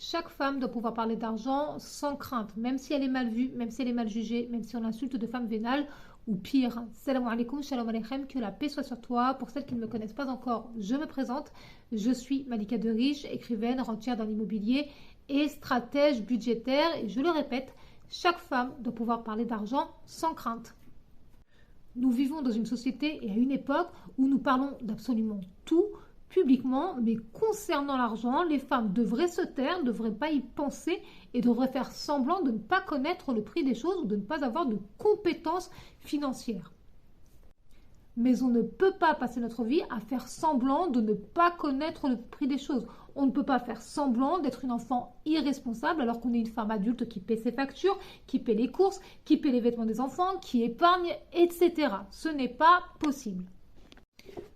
Chaque femme doit pouvoir parler d'argent sans crainte, même si elle est mal vue, même si elle est mal jugée, même si on l'insulte de femme vénale ou pire. Salam alaikum, shalom aleichem, que la paix soit sur toi. Pour celles qui ne me connaissent pas encore, je me présente. Je suis Malika Deriche, écrivaine, rentière dans l'immobilier et stratège budgétaire. Et je le répète, chaque femme doit pouvoir parler d'argent sans crainte. Nous vivons dans une société et à une époque où nous parlons d'absolument tout publiquement, mais concernant l'argent, les femmes devraient se taire, ne devraient pas y penser et devraient faire semblant de ne pas connaître le prix des choses ou de ne pas avoir de compétences financières. Mais on ne peut pas passer notre vie à faire semblant de ne pas connaître le prix des choses. On ne peut pas faire semblant d'être une enfant irresponsable alors qu'on est une femme adulte qui paie ses factures, qui paie les courses, qui paie les vêtements des enfants, qui épargne, etc. Ce n'est pas possible.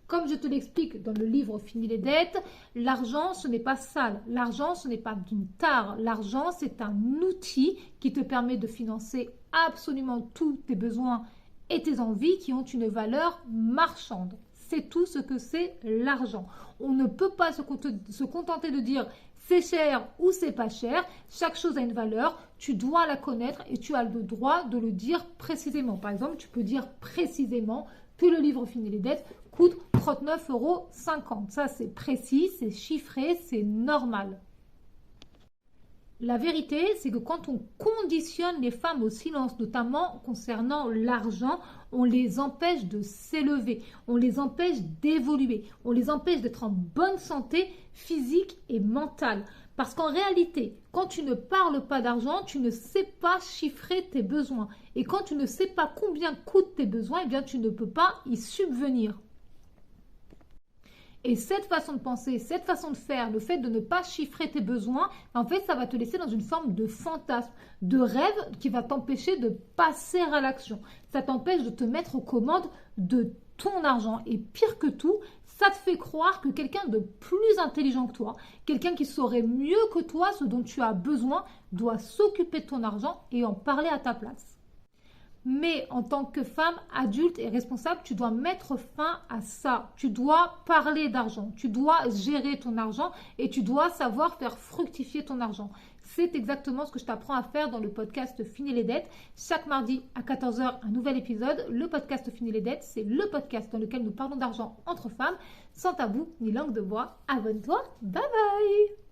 Comme je te l'explique dans le livre Fini les dettes, l'argent, ce n'est pas sale. L'argent, ce n'est pas d'une tare. L'argent, c'est un outil qui te permet de financer absolument tous tes besoins et tes envies qui ont une valeur marchande. C'est tout ce que c'est l'argent. On ne peut pas se contenter de dire c'est cher ou c'est pas cher. Chaque chose a une valeur. Tu dois la connaître et tu as le droit de le dire précisément. Par exemple, tu peux dire précisément que le livre Fini les dettes coûte 39,50 €. Ça, c'est précis, c'est chiffré, c'est normal. La vérité, c'est que quand on conditionne les femmes au silence, notamment concernant l'argent, on les empêche de s'élever, on les empêche d'évoluer, on les empêche d'être en bonne santé physique et mentale. Parce qu'en réalité, quand tu ne parles pas d'argent, tu ne sais pas chiffrer tes besoins. Et quand tu ne sais pas combien coûtent tes besoins, eh bien, tu ne peux pas y subvenir. Et cette façon de penser, cette façon de faire, le fait de ne pas chiffrer tes besoins, en fait, ça va te laisser dans une forme de fantasme, de rêve qui va t'empêcher de passer à l'action. Ça t'empêche de te mettre aux commandes de ton argent. Et pire que tout, ça te fait croire que quelqu'un de plus intelligent que toi, quelqu'un qui saurait mieux que toi ce dont tu as besoin, doit s'occuper de ton argent et en parler à ta place. Mais en tant que femme adulte et responsable, tu dois mettre fin à ça. Tu dois parler d'argent, tu dois gérer ton argent et tu dois savoir faire fructifier ton argent. C'est exactement ce que je t'apprends à faire dans le podcast Fini les dettes. Chaque mardi à 14 h, un nouvel épisode. Le podcast Fini les dettes, c'est le podcast dans lequel nous parlons d'argent entre femmes, sans tabou ni langue de bois. Abonne-toi, bye bye!